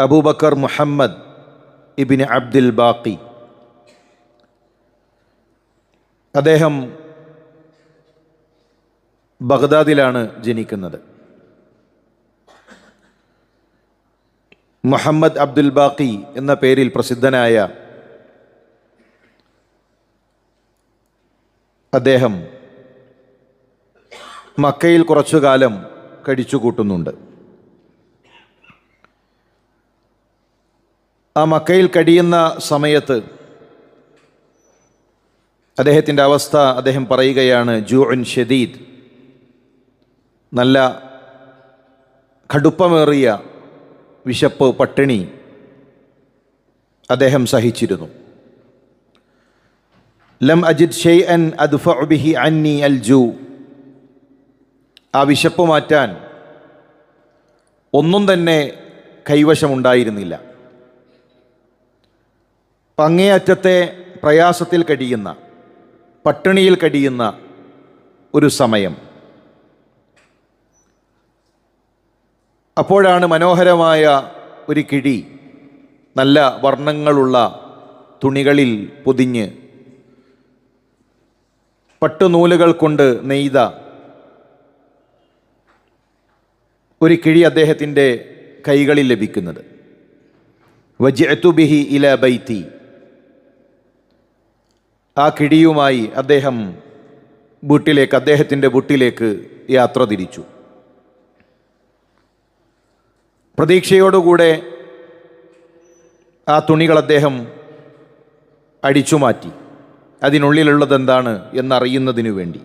അബൂബക്കർ മുഹമ്മദ് ഇബ്നു അബ്ദുൽ ബാഖി. അദ്ദേഹം ബഗ്ദാദിലാണ് ജനിക്കുന്നത്. മുഹമ്മദ് അബ്ദുൽ ബാഖി എന്ന പേരിൽ പ്രസിദ്ധനായ അദ്ദേഹം മക്കയിൽ കുറച്ചു കാലം കഴിച്ചുകൂട്ടുന്നുണ്ട്. ആ മക്കയിൽ കഴിയുന്ന സമയത്ത് അദ്ദേഹത്തിൻ്റെ അവസ്ഥ അദ്ദേഹം പറയുകയാണ്, ജൂഉൻ ഷദീദ്, നല്ല കടുപ്പമേറിയ വിശപ്പ്, പട്ടിണി അദ്ദേഹം സഹിച്ചിരുന്നു. ലം അജിദ് ഷൈഅൻ അദ്ഫഉ ബിഹി അന്നി അൽ ജൂ, ആ വിശപ്പ് മാറ്റാൻ ഒന്നും തന്നെ കൈവശമുണ്ടായിരുന്നില്ല. അങ്ങേയറ്റത്തെ പ്രയാസത്തിൽ കഴിയുന്ന, പട്ടിണിയിൽ കഴിയുന്ന ഒരു സമയം. അപ്പോഴാണ് മനോഹരമായ ഒരു കിഴി നല്ല വർണ്ണങ്ങളുള്ള തുണികളിൽ പൊതിഞ്ഞ് പട്ടുനൂലുകൾ കൊണ്ട് നെയ്ത ഒരു കിഴി അദ്ദേഹത്തിൻ്റെ കൈകളിൽ ലഭിക്കുന്നത്. വജിഅതു ബിഹി ഇലാ ബൈത്തി, ആ കിഴിയുമായി അദ്ദേഹം അദ്ദേഹത്തിൻ്റെ വീട്ടിലേക്ക് യാത്ര തിരിച്ചു. പ്രതീക്ഷയോടുകൂടെ ആ തുണികൾ അദ്ദേഹം അടിച്ചു മാറ്റി, അതിനുള്ളിലുള്ളതെന്താണ് എന്നറിയുന്നതിനു വേണ്ടി.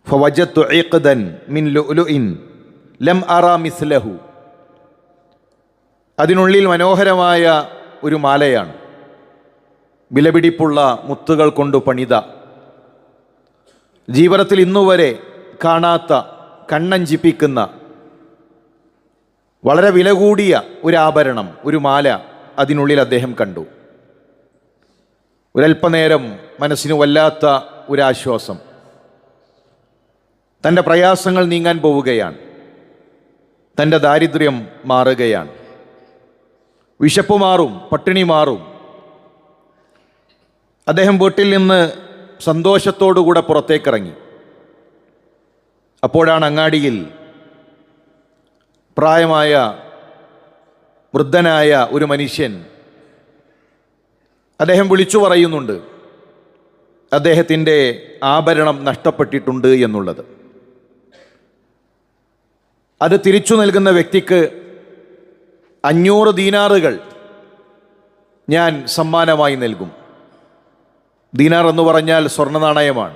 ഫവജത്തു ഇഖ്ദൻ മിൻ ലുഅ്ലുഇൻ ലം അറാ മിസ്ലഹു, അതിനുള്ളിൽ മനോഹരമായ ഒരു മാലയാണ്, വിലപിടിപ്പുള്ള മുത്തുകൾ കൊണ്ട് പണിത, ജീവിതത്തിൽ ഇന്നുവരെ കാണാത്ത, കണ്ണഞ്ചിപ്പിക്കുന്ന, വളരെ വില കൂടിയ ഒരു ആഭരണം, ഒരു മാല അതിനുള്ളിൽ അദ്ദേഹം കണ്ടു. ഒരല്പനേരം മനസ്സിന് വല്ലാത്ത ഒരാശ്വാസം. തൻ്റെ പ്രയാസങ്ങൾ നീങ്ങാൻ പോവുകയാണ്, തൻ്റെ ദാരിദ്ര്യം മാറുകയാണ്, വിശപ്പ് മാറും, പട്ടിണി മാറും. അദ്ദേഹം വീട്ടിൽ നിന്ന് സന്തോഷത്തോടുകൂടെ പുറത്തേക്കിറങ്ങി. അപ്പോഴാണ് അങ്ങാടിയിൽ പ്രായമായ വൃദ്ധനായ ഒരു മനുഷ്യൻ, അദ്ദേഹം വിളിച്ചു പറയുന്നുണ്ട് അദ്ദേഹത്തിൻ്റെ ആഭരണം നഷ്ടപ്പെട്ടിട്ടുണ്ട് എന്നുള്ളത്. അത് തിരിച്ചു നൽകുന്ന വ്യക്തിക്ക് 500 ദീനാറുകൾ ഞാൻ സമ്മാനമായി നൽകും. ദീനാർ എന്ന് പറഞ്ഞാൽ സ്വർണ്ണ നാണയമാണ്.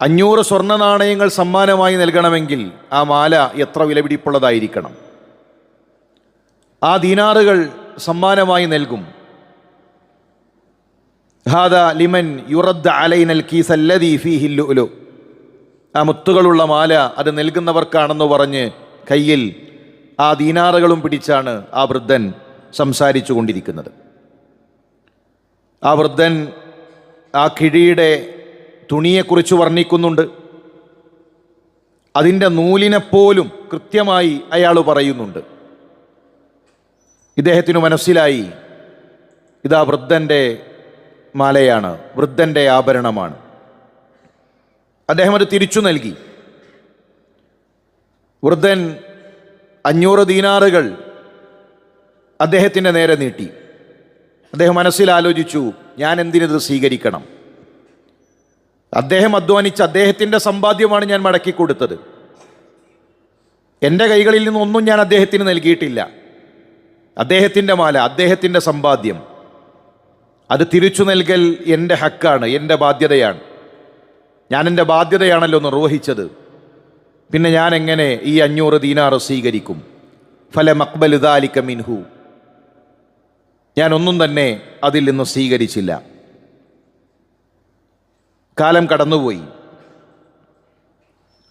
500 സ്വർണ്ണ നാണയങ്ങൾ സമ്മാനമായി നൽകണമെങ്കിൽ ആ മാല എത്ര വിലപിടിപ്പുള്ളതായിരിക്കണം. ആ ദീനാറുകൾ സമ്മാനമായി നൽകും. ഹാദാ ലിമൻ യുറദ്ദ അലൈനൽ കീസ് അല്ലദീ ഫീഹി ലുഅ്ലു, ആ മുത്തുകളുള്ള മാല അത് നൽകുന്നവർക്കാണെന്ന് പറഞ്ഞ് കയ്യിൽ ആ ദീനാറുകളും പിടിച്ചാണ് ആ വൃദ്ധൻ സംസാരിച്ചു കൊണ്ടിരിക്കുന്നത്. ആ വൃദ്ധൻ ആ കിഴിയുടെ തുണിയെക്കുറിച്ച് വർണ്ണിക്കുന്നുണ്ട്. അതിൻ്റെ നൂലിനെപ്പോലും കൃത്യമായി അയാൾ പറയുന്നുണ്ട്. ഇദ്ദേഹത്തിന് മനസ്സിലായി, ഇതാ വൃദ്ധൻ്റെ മാലയാണ്, വൃദ്ധൻ്റെ ആഭരണമാണ്. അദ്ദേഹം അത് തിരിച്ചു നൽകി. വൃദ്ധൻ 500 ദീനാറുകൾ അദ്ദേഹത്തിൻ്റെ നേരെ നീട്ടി. അദ്ദേഹം മനസ്സിലാലോചിച്ചു, ഞാൻ എന്തിനത് സ്വീകരിക്കണം? അദ്ദേഹം അധ്വാനിച്ച് അദ്ദേഹത്തിൻ്റെ സമ്പാദ്യമാണ് ഞാൻ മടക്കി കൊടുത്തത്. എൻ്റെ കൈകളിൽ നിന്നൊന്നും ഞാൻ അദ്ദേഹത്തിന് നൽകിയിട്ടില്ല. അദ്ദേഹത്തിൻ്റെ മാല, അദ്ദേഹത്തിൻ്റെ സമ്പാദ്യം, അത് തിരിച്ചു നൽകൽ എൻ്റെ ഹക്കാണ്, എൻ്റെ ബാധ്യതയാണ്. ഞാൻ എൻ്റെ ബാധ്യതയാണല്ലോ നിർവഹിച്ചത്. പിന്നെ ഞാൻ എങ്ങനെ ഈ 500 ദീനാർ സ്വീകരിക്കും? ഫലം അഖ്ബലു ദാലിക മിൻഹു, ഞാൻ ഒന്നും തന്നെ അതിൽ നിന്ന് സ്വീകരിച്ചില്ല. കാലം കടന്നുപോയി.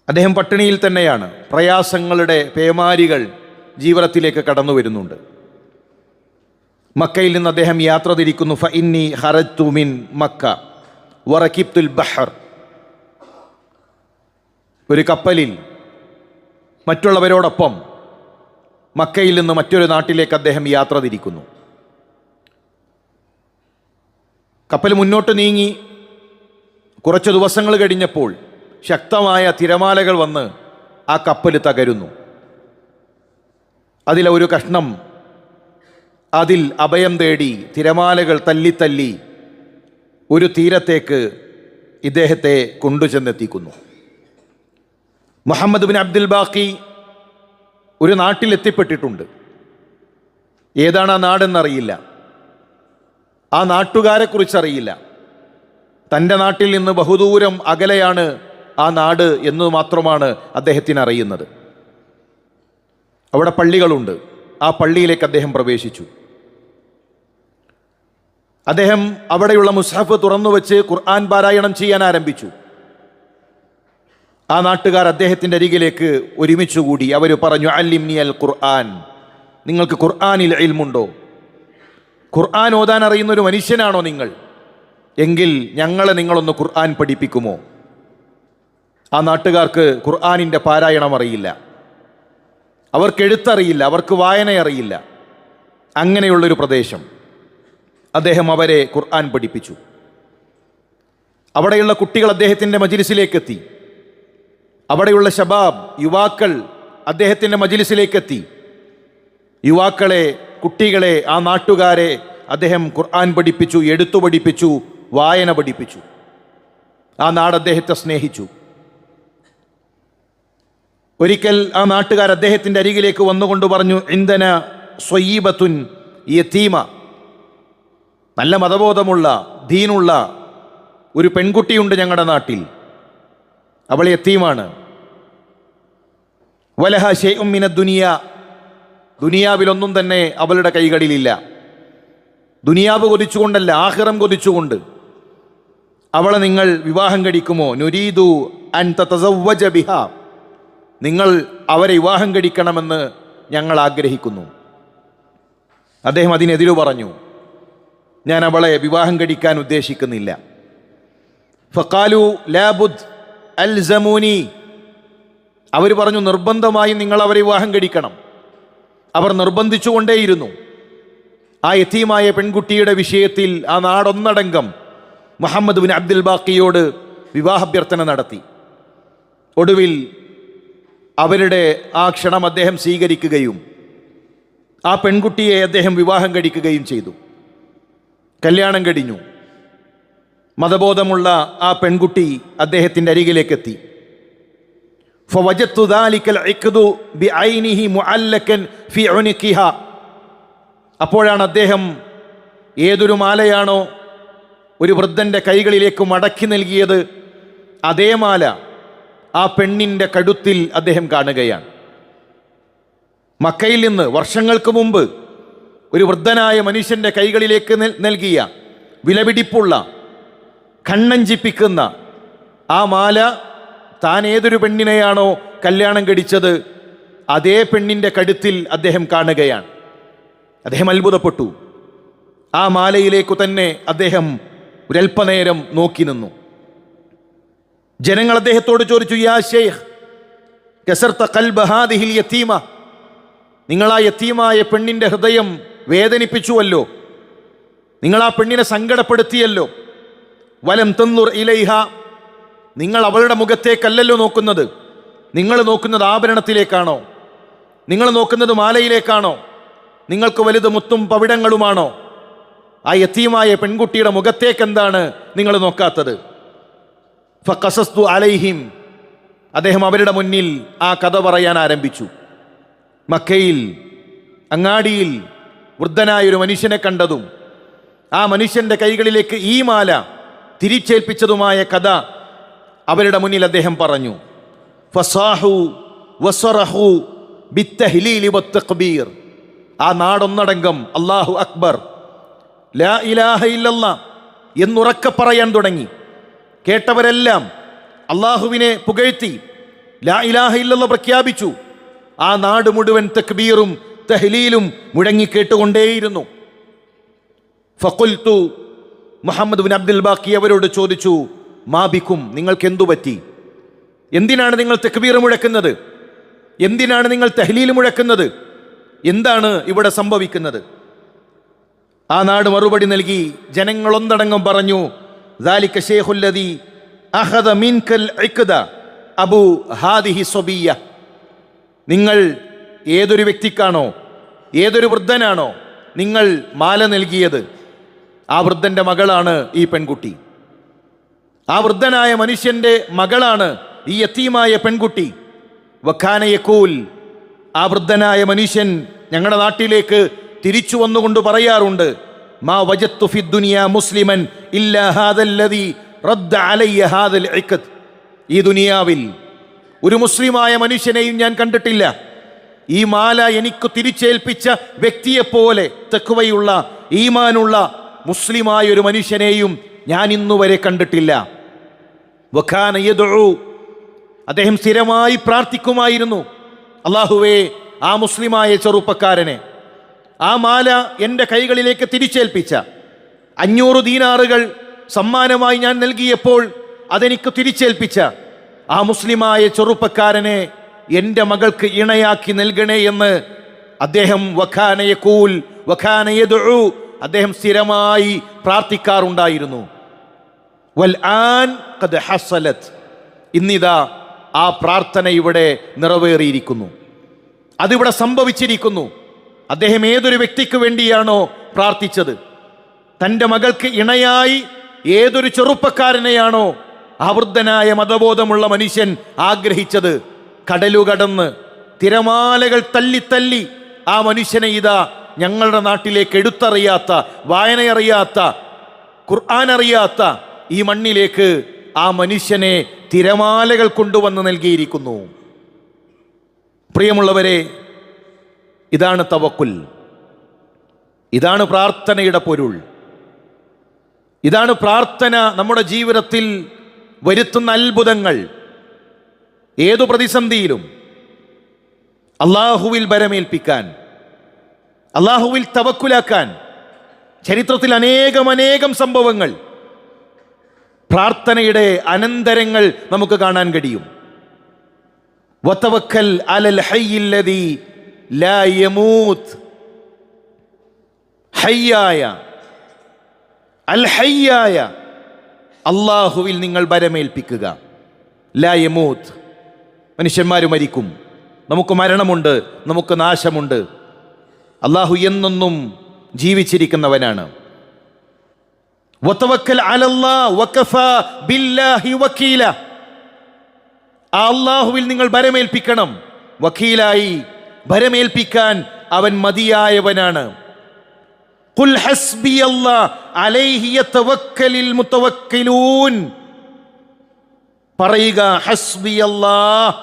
അദ്ദേഹം പട്ടിണിയിൽ തന്നെയാണ്. പ്രയാസങ്ങളുടെ പേമാരികൾ ജീവിതത്തിലേക്ക് കടന്നു വരുന്നുണ്ട്. മക്കയിൽ നിന്ന് അദ്ദേഹം യാത്ര തിരിക്കുന്നു. ഫഇന്നി ഖറജ്തു മിൻ മക്ക വറകിബ്തുൽ ബഹർ, ഒരു കപ്പലിൽ മറ്റുള്ളവരോടൊപ്പം മക്കയിൽ നിന്ന് മറ്റൊരു നാട്ടിലേക്ക് അദ്ദേഹം യാത്ര തിരിക്കുന്നു. കപ്പൽ മുന്നോട്ട് നീങ്ങി കുറച്ച് ദിവസങ്ങൾ കഴിഞ്ഞപ്പോൾ ശക്തമായ തിരമാലകൾ വന്ന് ആ കപ്പൽ തകരുന്നു. അതിലൊരു കഷ്ണം അതിൽ അഭയം തേടി തിരമാലകൾ തല്ലി ഒരു തീരത്തേക്ക് ഇദ്ദേഹത്തെ കൊണ്ടുചെന്നെത്തിക്കുന്നു. മുഹമ്മദ് ബിൻ അബ്ദുൽ ബാഖി ഒരു നാട്ടിലെത്തിപ്പെട്ടിട്ടുണ്ട്. ഏതാണ് ആ നാടെന്നറിയില്ല, ആ നാട്ടുകാരെക്കുറിച്ചറിയില്ല. തൻ്റെ നാട്ടിൽ നിന്ന് ബഹുദൂരം അകലെയാണ് ആ നാട് എന്ന് മാത്രമാണ് അദ്ദേഹത്തിന് അറിയുന്നത്. അവിടെ പള്ളികളുണ്ട്. ആ പള്ളിയിലേക്ക് അദ്ദേഹം പ്രവേശിച്ചു. അദ്ദേഹം അവിടെയുള്ള മുസ്ഹഫ് തുറന്നു വെച്ച് ഖുർആൻ പാരായണം ചെയ്യാൻ ആരംഭിച്ചു. ആ നാട്ടുകാർ അദ്ദേഹത്തിൻ്റെ അരികിലേക്ക് ഒരുമിച്ചുകൂടി. അവർ പറഞ്ഞു, അല്ലിംനി അൽ ഖുർആൻ, നിങ്ങൾക്ക് ഖുർആനിൽ ഇൽമുണ്ടോ? ഖുർആൻ ഓതാൻ അറിയുന്ന ഒരു മനുഷ്യനാണോ നിങ്ങൾ? എങ്കിൽ ഞങ്ങളെ നിങ്ങളൊന്ന് ഖുർആൻ പഠിപ്പിക്കുമോ? ആ നാട്ടുകാർക്ക് ഖുർആനിൻ്റെ പാരായണം അറിയില്ല, അവർക്ക് എഴുത്തറിയില്ല, അവർക്ക് വായന അറിയില്ല. അങ്ങനെയുള്ളൊരു പ്രദേശം. അദ്ദേഹം അവരെ ഖുർആൻ പഠിപ്പിച്ചു. അവിടെയുള്ള കുട്ടികൾ അദ്ദേഹത്തിൻ്റെ മജ്ലിസിലേക്കെത്തി. അവിടെയുള്ള ശബാബ്, യുവാക്കൾ അദ്ദേഹത്തിൻ്റെ മജ്ലിസിലേക്കെത്തി. യുവാക്കളെ, കുട്ടികളെ, ആ നാട്ടുകാരെ അദ്ദേഹം ഖുർആൻ പഠിപ്പിച്ചു, എഴുത്തു പഠിപ്പിച്ചു, വായന പഠിപ്പിച്ചു. ആ നാട് അദ്ദേഹത്തെ സ്നേഹിച്ചു. ഒരിക്കൽ ആ നാട്ടുകാർ അദ്ദേഹത്തിൻ്റെ അരികിലേക്ക് വന്നുകൊണ്ട് പറഞ്ഞു, ഇന്ധന സ്വയീബത്തുൻ യതീമ, നല്ല മതബോധമുള്ള ദീനുള്ള ഒരു പെൺകുട്ടിയുണ്ട് ഞങ്ങളുടെ നാട്ടിൽ, അവൾ യതീമാണ്. വലഹ ശൈഉം മിന ദുനിയ, ദുനിയാവിലൊന്നും തന്നെ അവളുടെ കൈകളിലില്ല. ദുനിയാവ് കൊതിച്ചുകൊണ്ടല്ല, ആഖിറം കൊതിച്ചുകൊണ്ട്. അവളെ നിങ്ങൾ വിവാഹം കഴിക്കുമോ? നുരീദു അൻ തതസവ്വജ ബിഹാ, നിങ്ങൾ അവരെ വിവാഹം കഴിക്കണമെന്ന് ഞങ്ങൾ ആഗ്രഹിക്കുന്നു. അദ്ദേഹം അതിനെതിരു പറഞ്ഞു, ഞാൻ അവളെ വിവാഹം കഴിക്കാൻ ഉദ്ദേശിക്കുന്നില്ല. ഫഖാലു ലാ ബുദ് അൽസമൂനി, അവർ പറഞ്ഞു, നിർബന്ധമായും നിങ്ങൾ അവരെ വിവാഹം കഴിക്കണം. അവർ നിർബന്ധിച്ചുകൊണ്ടേയിരുന്നു. ആ യതീമായ പെൺകുട്ടിയുടെ വിഷയത്തിൽ ആ നാടൊന്നടങ്കം മുഹമ്മദ് ബിൻ അബ്ദുൽ ബാഖിയോട് വിവാഹാഭ്യർത്ഥന നടത്തി. ഒടുവിൽ അവരുടെ ആ ക്ഷണം അദ്ദേഹം സ്വീകരിക്കുകയും ആ പെൺകുട്ടിയെ അദ്ദേഹം വിവാഹം കഴിക്കുകയും ചെയ്തു. കല്യാണം കഴിഞ്ഞു. മതബോധമുള്ള ആ പെൺകുട്ടി അദ്ദേഹത്തിൻ്റെ അരികിലേക്കെത്തി. فوجدت ذلك العقد بعينه معلقا في عنقها, അപ്പോഴാണ് അദ്ദേഹം ഏതൊരു മാലയാണോ ഒരു വൃദ്ധൻ്റെ കൈകളിലേക്ക് മടക്കി നൽകിയത്, അതേ മാല ആ പെണ്ണിൻ്റെ കഴുത്തിൽ അദ്ദേഹം കാണുകയാണ്. മക്കയിൽ നിന്ന് വർഷങ്ങൾക്ക് മുമ്പ് ഒരു വൃദ്ധനായ മനുഷ്യൻ്റെ കൈകളിലേക്ക് നൽകിയ വിലപിടിപ്പുള്ള, കണ്ണഞ്ചിപ്പിക്കുന്ന ആ മാല താൻ ഏതൊരു പെണ്ണിനെയാണോ കല്യാണം കഴിച്ചത് അതേ പെണ്ണിൻ്റെ കഴുത്തിൽ അദ്ദേഹം കാണുകയാണ്. അദ്ദേഹം അത്ഭുതപ്പെട്ടു. ആ മാലയിലേക്കു തന്നെ അദ്ദേഹം ഒരൽപ്പനേരം നോക്കി നിന്നു. ജനങ്ങൾ അദ്ദേഹത്തോട് ചോദിച്ചു, യാ ശൈഖ് കസർത ഖൽബ ഹാദിഹിൽ യതീമ, നിങ്ങൾ ആ യതീമായ പെണ്ണിൻ്റെ ഹൃദയം വേദനിപ്പിച്ചുവല്ലോ, നിങ്ങൾ ആ പെണ്ണിനെ സങ്കടപ്പെടുത്തിയല്ലോ. വലം തൻദുർ ഇലൈഹ, നിങ്ങൾ അവളുടെ മുഖത്തേക്കല്ലല്ലോ നോക്കുന്നത്, നിങ്ങൾ നോക്കുന്നത് ആഭരണത്തിലേക്കാണോ? നിങ്ങൾ നോക്കുന്നത് മാലയിലേക്കാണോ? നിങ്ങൾക്ക് വലുത് മുത്തും പവിടങ്ങളുമാണോ? ആ യതീമായ പെൺകുട്ടിയുടെ മുഖത്തേക്ക് എന്താണ് നിങ്ങൾ നോക്കാത്തത്? ഫഖസസ്തു അലൈഹിം, അദ്ദേഹം അവരുടെ മുന്നിൽ ആ കഥ പറയാൻ ആരംഭിച്ചു. മക്കയിൽ അങ്ങാടിയിൽ വൃദ്ധനായൊരു മനുഷ്യനെ കണ്ടതും ആ മനുഷ്യൻ്റെ കൈകളിലേക്ക് ഈ മാല തിരിച്ചേൽപ്പിച്ചതുമായ കഥ അവരുടെ മുന്നിൽ അദ്ദേഹം പറഞ്ഞു. ഫസാഹു വസറഹു ബിത്തഹ്ലീലി വത്തക്ബീർ, ആ നാടൊന്നടങ്കം അല്ലാഹു അക്ബർ, ലാ ഇലാഹ ഇല്ലല്ലാഹ് എന്നുറക്കെ പറയാൻ തുടങ്ങി. കേട്ടവരെല്ലാം അള്ളാഹുവിനെ പുകഴ്ത്തി ലാ ഇലാഹ ഇല്ലല്ലാഹ് പ്രഖ്യാപിച്ചു. ആ നാട് മുഴുവൻ തക്ബീറും തഹ്ലീലും മുഴങ്ങി കേട്ടുകൊണ്ടേയിരുന്നു. ഫഖുൽതു, മുഹമ്മദ് ബിൻ അബ്ദുൽ ബാഖി അവരോട് ചോദിച്ചു, മാബിക്കും, നിങ്ങൾക്ക് എന്തു പറ്റി? എന്തിനാണ് നിങ്ങൾ തക്ബീർ മുഴക്കുന്നത്? എന്തിനാണ് നിങ്ങൾ തഹ്ലീൽ മുഴക്കുന്നത്? എന്താണ് ഇവിടെ സംഭവിക്കുന്നത്? ആ നാട് മറുപടി നൽകി. ജനങ്ങളൊന്നടങ്കം പറഞ്ഞു, ദാലിക ശൈഖുല്ലദീ അഖദ മിൻകൽ ഇഖ്ദ അബു ഹാദിഹി സ്വബിയ്യ. നിങ്ങൾ ഏതൊരു വ്യക്തിക്കാണോ, ഏതൊരു വൃദ്ധനാണോ നിങ്ങൾ മാല നൽകിയത്, ആ വൃദ്ധന്റെ മകളാണ് ഈ പെൺകുട്ടി. ആ വൃദ്ധനായ മനുഷ്യന്റെ മകളാണ് ഈ യതീമായ പെൺകുട്ടി. വക്കാന യഖൂൽ, ആ വൃദ്ധനായ മനുഷ്യൻ ഞങ്ങളുടെ നാട്ടിലേക്ക് തിരിച്ചു വന്നുകൊണ്ട് പറയാറുണ്ട്, മാ വജത്തു ഫി ദുനിയ മുസ്ലിമൻ ഇല്ലാ ഹാദല്ലദീ റദ്ദ അലയ്യ ഹാദൽ ഇഖ്ദ്. ഈ ദുനിയാവിൽ ഒരു മുസ്ലിമായ മനുഷ്യനെയും ഞാൻ കണ്ടിട്ടില്ല, ഈ മാല എനിക്ക് തിരിച്ചേൽപ്പിച്ച വ്യക്തിയെപ്പോലെ തഖ്വയുള്ള ഈമാനുള്ള മുസ്ലിമായ ഒരു മനുഷ്യനെയും ഞാൻ ഇന്നുവരെ കണ്ടിട്ടില്ല. വകാന യദ്ഉ, അദ്ദേഹം സ്ഥിരമായി പ്രാർത്ഥിക്കുമായിരുന്നു, അല്ലാഹുവേ ആ മുസ്ലിമായ ചെറുപ്പക്കാരനെ, ആ മാല എൻ്റെ കൈകളിലേക്ക് തിരിച്ചേൽപ്പിച്ച 500 ദീനാറുകൾ സമ്മാനമായി ഞാൻ നൽകിയപ്പോൾ അതെനിക്ക് തിരിച്ചേൽപ്പിച്ച ആ മുസ്ലിമായ ചെറുപ്പക്കാരനെ എൻ്റെ മകൾക്ക് ഇണയാക്കി നൽകണേ എന്ന് അദ്ദേഹം വകാന യഖൂൽ വകാന യദ്ഉ, അദ്ദേഹം സ്ഥിരമായി പ്രാർത്ഥിക്കാറുണ്ടായിരുന്നു. വൽ ആൻ ഖദ് ഹസലത്, ഇന്നിതാ ആ പ്രാർത്ഥന ഇവിടെ നിറവേറിയിരിക്കുന്നു, അതിവിടെ സംഭവിച്ചിരിക്കുന്നു. അദ്ദേഹം ഏതൊരു വ്യക്തിക്ക് വേണ്ടിയാണോ പ്രാർത്ഥിച്ചത്, തൻ്റെ മകൾക്ക് ഇണയായി ഏതൊരു ചെറുപ്പക്കാരനെയാണോ ആ വൃദ്ധനായ മതബോധമുള്ള മനുഷ്യൻ ആഗ്രഹിച്ചത്, കടലുകടന്ന് തിരമാലകൾ തല്ലി ആ മനുഷ്യനെ ഇതാ ഞങ്ങളുടെ നാട്ടിലേക്ക് എടുത്തറിയാത്ത, വായനയറിയാത്ത, ഖുർആൻ അറിയാത്ത ഈ മണ്ണിലേക്ക് ആ മനുഷ്യനെ തിരമാലകൾ കൊണ്ടുവന്ന് നൽകിയിരിക്കുന്നു. പ്രിയമുള്ളവരെ, ഇതാണ് തവക്കുൽ, ഇതാണ് പ്രാർത്ഥനയുടെ പൊരുൾ, ഇതാണ് പ്രാർത്ഥന നമ്മുടെ ജീവിതത്തിൽ വരുത്തുന്ന അത്ഭുതങ്ങൾ. ഏതു പ്രതിസന്ധിയിലും അള്ളാഹുവിൽ ഭരമേൽപ്പിക്കാൻ, അള്ളാഹുവിൽ തവക്കുലാക്കാൻ ചരിത്രത്തിൽ അനേകം സംഭവങ്ങൾ, പ്രാർത്ഥനയുടെ അനന്തരങ്ങൾ നമുക്ക് കാണാൻ കഴിയും. വതവക്കൽ അലൽ ഹയ്യില്ലദീ ലാ യമൂത്ത്, ഹയ്യായ അൽ ഹയ്യായ അള്ളാഹുവിൽ നിങ്ങൾ ഭരമേൽപ്പിക്കുക. ലാ യമൂത്ത്, മനുഷ്യന്മാർ മരിക്കും, നമുക്ക് മരണമുണ്ട്, നമുക്ക് നാശമുണ്ട്. അള്ളാഹു എന്നെന്നും ജീവിച്ചിരിക്കുന്നവനാണ്. വതവക്കൽ അലല്ലാഹ് വകഫാ ബില്ലാഹി വകീല, ആ അള്ളാഹുവിൽ നിങ്ങൾ ഭരമേൽപ്പിക്കണം. വക്കീലായി ഭരമേൽപ്പിക്കാൻ അവൻ മതിയായവനാണ്. ഖുൽ ഹസ്ബിയല്ലാഹ് അലൈഹി യതവക്കലിൽ മുതവക്കിലൂൻ, പറയുക ഹസ്ബിയല്ലാഹ്,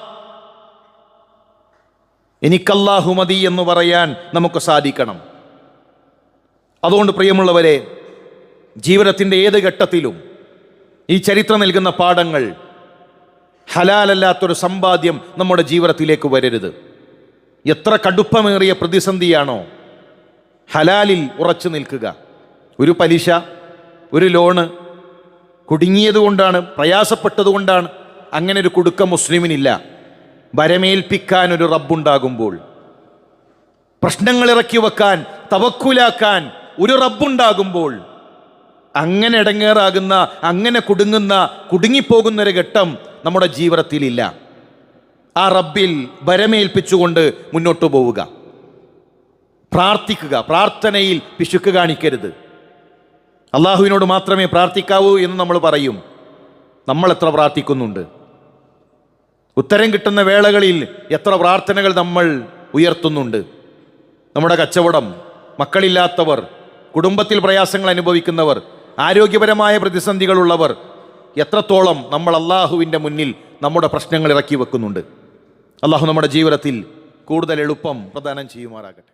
എനിക്കല്ലാഹു മതി എന്ന് പറയാൻ നമുക്ക് സാധിക്കണം. അതുകൊണ്ട് പ്രിയമുള്ളവരെ, ജീവിതത്തിൻ്റെ ഏത് ഘട്ടത്തിലും ഈ ചരിത്രം നൽകുന്ന പാഠങ്ങൾ, ഹലാലല്ലാത്തൊരു സമ്പാദ്യം നമ്മുടെ ജീവിതത്തിലേക്ക് വരരുത്. എത്ര കടുപ്പമേറിയ പ്രതിസന്ധിയാണോ, ഹലാലിൽ ഉറച്ചു നിൽക്കുക. ഒരു പലിശ, ഒരു ലോണ്, കുടുങ്ങിയതുകൊണ്ടാണ്, പ്രയാസപ്പെട്ടതുകൊണ്ടാണ്, അങ്ങനെ ഒരു കുടുക്കം മുസ്ലിമിനില്ല. ഭരമേൽപ്പിക്കാൻ ഒരു റബ്ബുണ്ടാകുമ്പോൾ, പ്രശ്നങ്ങൾ ഇറക്കി വെക്കാൻ, തവക്കുലാക്കാൻ ഒരു റബ്ബുണ്ടാകുമ്പോൾ, അങ്ങനെ ഇടങ്ങേറാകുന്ന, അങ്ങനെ കുടുങ്ങിപ്പോകുന്നൊരു ഘട്ടം നമ്മുടെ ജീവിതത്തിലില്ല. ആ റബ്ബിൽ ഭരമേൽപ്പിച്ചുകൊണ്ട് മുന്നോട്ട് പോവുക, പ്രാർത്ഥിക്കുക. പ്രാർത്ഥനയിൽ പിശുക്ക് കാണിക്കരുത്. അള്ളാഹുവിനോട് മാത്രമേ പ്രാർത്ഥിക്കാവൂ എന്ന് നമ്മൾ പറയും. നമ്മൾ എത്ര പ്രാർത്ഥിക്കുന്നുണ്ട്? ഉത്തരം കിട്ടുന്ന വേളകളിൽ എത്ര പ്രാർത്ഥനകൾ നമ്മൾ ഉയർത്തുന്നുണ്ട്? നമ്മുടെ കച്ചവടം, മക്കളില്ലാത്തവർ, കുടുംബത്തിൽ പ്രയാസങ്ങൾ അനുഭവിക്കുന്നവർ, ആരോഗ്യപരമായ പ്രതിസന്ധികളുള്ളവർ, എത്രത്തോളം നമ്മൾ അള്ളാഹുവിൻ്റെ മുന്നിൽ നമ്മുടെ പ്രശ്നങ്ങൾ ഇറക്കി വെക്കുന്നുണ്ട്? അള്ളാഹു നമ്മുടെ ജീവിതത്തിൽ കൂടുതൽ എളുപ്പം പ്രദാനം ചെയ്യുമാറാകട്ടെ.